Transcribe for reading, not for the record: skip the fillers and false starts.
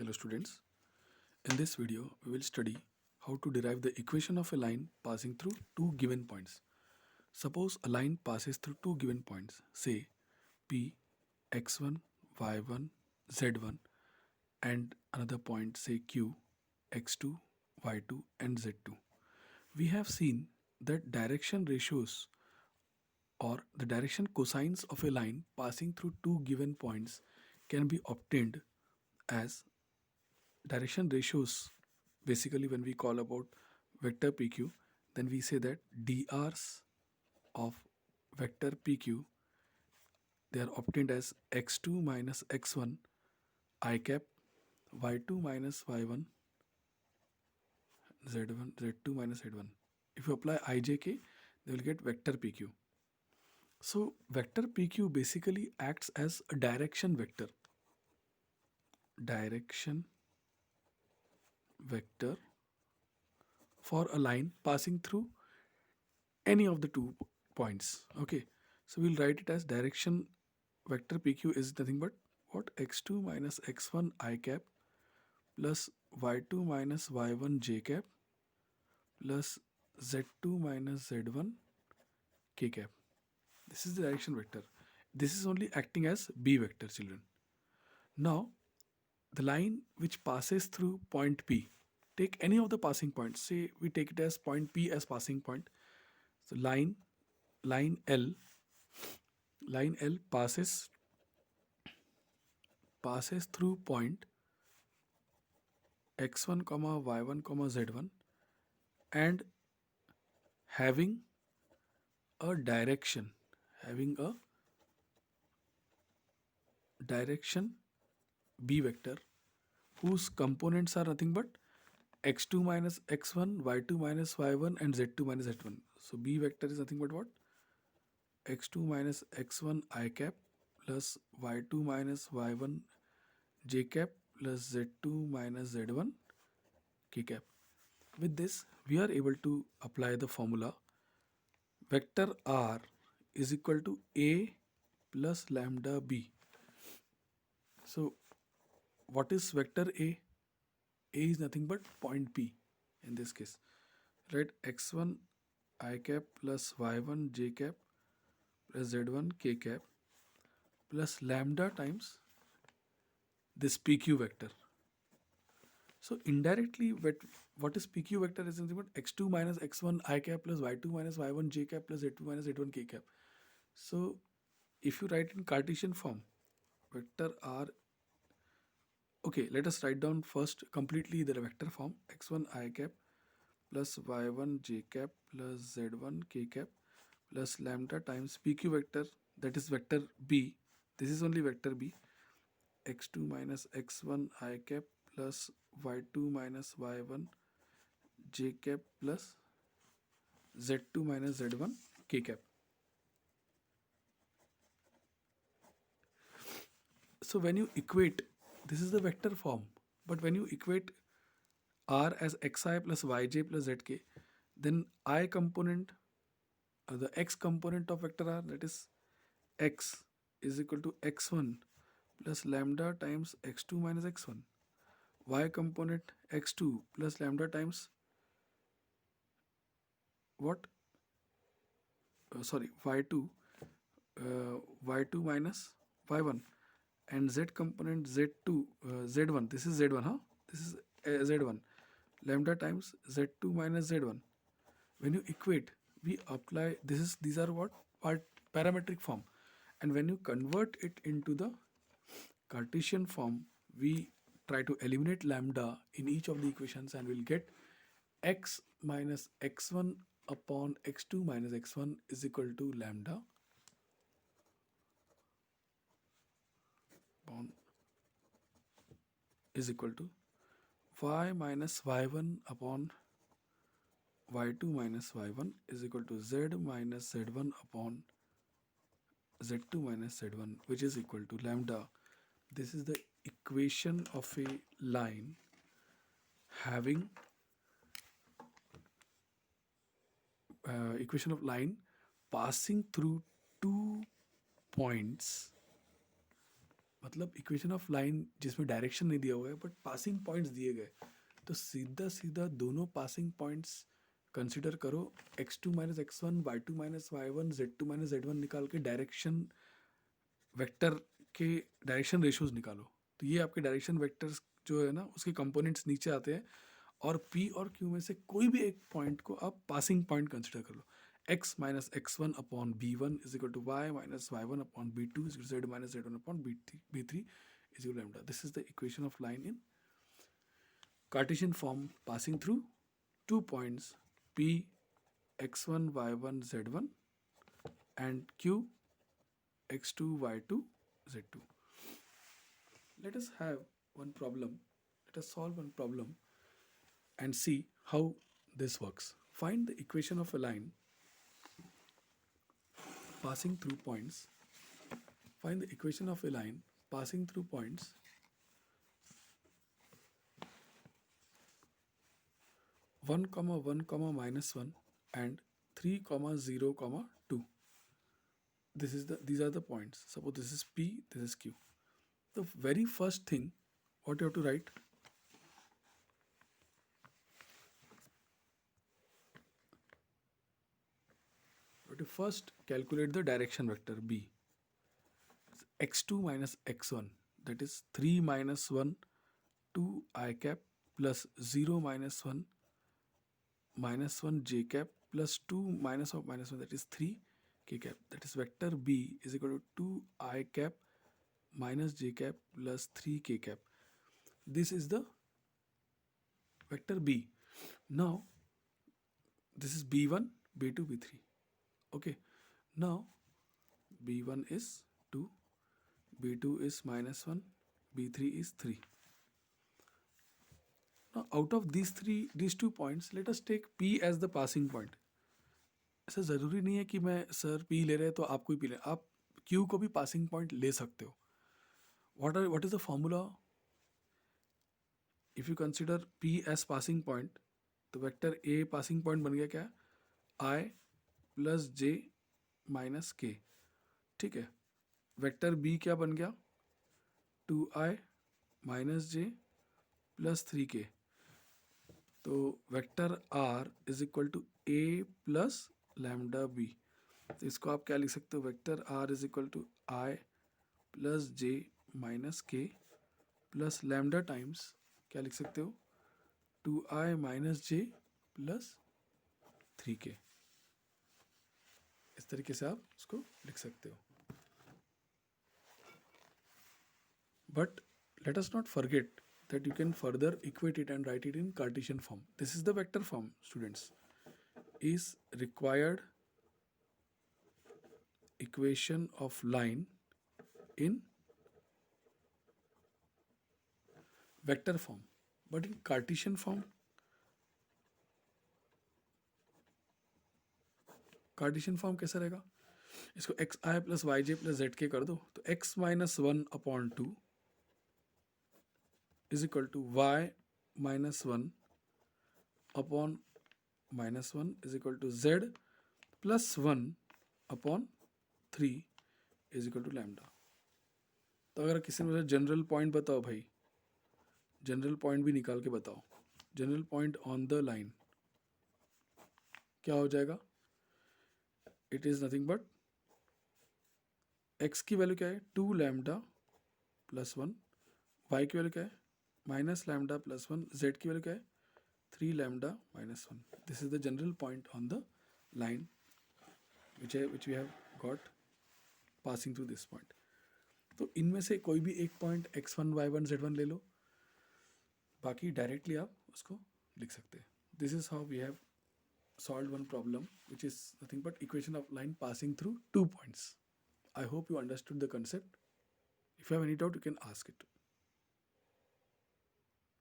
Hello students, in this video we will study how to derive the equation of a line passing through two given points. Suppose a line passes through two given points, say P, x1, y1, z1 and another point say Q, x2, y2 and z2. We have seen that direction ratios or the direction cosines of a line passing through two given points can be obtained as direction ratios. Basically, when we call about vector pq, then we say that drs of vector pq, they are obtained as x2 minus x1 I cap, y2 minus y1 z1 z2 minus z1. If you apply ijk, they will get vector pq. So vector pq basically acts as a direction vector for a line passing through any of the two points. Okay, so we'll write it as direction vector pq is nothing but what, x2 minus x1 I cap plus y2 minus y1 j cap plus z2 minus z1 k cap. This is the direction vector. This is only acting as b vector, children. Now the line which passes through point p, take any of the passing points, say we take it as point p as passing point. So line L passes through point x1 comma y1 comma z1 and having a direction b vector whose components are nothing but x2 minus x1, y2 minus y1 and z2 minus z1. So b vector is nothing but what, x2 minus x1 I cap plus y2 minus y1 j cap plus z2 minus z1 k cap. With this, we are able to apply the formula vector r is equal to a plus lambda b. So what is vector a? A is nothing but point P in this case, right? x1 I cap plus y1 j cap plus z1 k cap plus lambda times this PQ vector. So indirectly, what is PQ vector is nothing but x2 minus x1 I cap plus y2 minus y1 j cap plus z2 minus z1 k cap. So if you write in Cartesian form, vector r, okay, let us write down first completely the vector form x1 I cap plus y1 j cap plus z1 k cap plus lambda times pq vector, that is vector b. This is only vector b, x2 minus x1 I cap plus y2 minus y1 j cap plus z2 minus z1 k cap. So when you equate, this is the vector form, but when you equate r as xi plus yj plus zk, then I component, the x component of vector r, that is x is equal to x1 plus lambda times x2 minus x1, y component x2 plus lambda times what, sorry, y2 minus y1, and z component z2, z1, this is z1, huh, this is z1, lambda times z2 minus z1. When you equate, we apply, these are what, parametric form, and when you convert it into the Cartesian form, we try to eliminate lambda in each of the equations and we'll get x minus x1 upon x2 minus x1 is equal to lambda upon is equal to y minus y1 upon y2 minus y1 is equal to z minus z1 upon z2 minus z1, which is equal to lambda. This is the equation of a line having equation of line passing through two points मतलब equation of line जिसमें direction नहीं दिया हुआ है but passing points दिए गए, तो सीधा सीधा दोनों पासिंग पॉइंट्स कंसिडर करो, x2 minus x one, y two minus y one, z two minus z one निकाल के डायरेक्शन वेक्टर के डायरेक्शन रेशियोज निकालो। तो ये आपके डायरेक्शन वेक्टर्स जो है ना उसके कंपोनेंट्स नीचे आते हैं, और P और Q में से कोई भी एक पॉइंट को आप पासिंग पॉइंट कंसिडर कर लो। x minus x one upon b one is equal to y minus y one upon b two is z minus z one upon b three is equal lambda. This is the equation of line in Cartesian form passing through two points P x1 y1 z1 and Q x2 y2 z2. Let us have one problem. Let us solve one problem and see how this works. Find the equation of a line passing through points. Find the equation of a line passing through points 1, 1, minus 1 and 3, 0, 2. These are the points. Suppose this is P, this is Q. The very first thing, what you have to write? You have to first calculate the direction vector B. It's x2 minus x1, that is 3 minus 1, 2 I cap plus 0 minus 1, minus 1 j cap plus 2 minus of minus 1, that is 3 k cap. That is vector B is equal to 2 I cap minus j cap plus 3 k cap. This is the vector B. Now this is B1, B2, B3. Okay. Now B1 is 2, B2 is minus 1, B3 is 3. Now out of these two points, let us take P as the passing point. ऐसा ज़रूरी नहीं है कि मैं sir P ले रहे हैं तो आप कोई P ले, आप Q को भी passing point ले सकते हो. What is the formula? If you consider P as passing point, तो vector A passing point बन गया क्या? I plus J minus K. ठीक है. Vector B क्या बन गया? 2I minus J plus 3K. तो vector R is equal to A plus lambda b. तो इसको आप क्या लिख सकते हो? Vector R is equal to I plus J minus K plus lambda times क्या लिख सकते हो? 2I minus J plus 3K. इस तरीके से आप इसको लिख सकते हो. But let us not forget that you can further equate it and write it in Cartesian form. This is the vector form, students. Is required equation of line in vector form. But in Cartesian form, कैसा रहेगा? इसको x i plus y j plus z के कर दो, तो x minus 1 upon 2 is equal to y minus 1 upon minus 1 is equal to z plus 1 upon 3 is equal to lambda. तो अगर किसी ने मुझे जनरल पॉइंट बताओ भाई, जनरल पॉइंट भी निकाल के बताओ. General point on the line क्या हो जाएगा? It is nothing but x की वैल्यू क्या है? 2 लैम्डा प्लस 1. y की वैल्यू क्या है? Minus lambda plus 1. z की वैल्यू क्या है? 3 lambda minus 1. This is the general point on the line which we have got passing through this point. तो इनमें से कोई भी एक पॉइंट x1 y1 z1 ले लो, बाकी डायरेक्टली आप उसको लिख सकते हैं. This is how we have solved one problem which is nothing but equation of line passing through 2 points. I hope you understood the concept. If you have any doubt, you can ask it.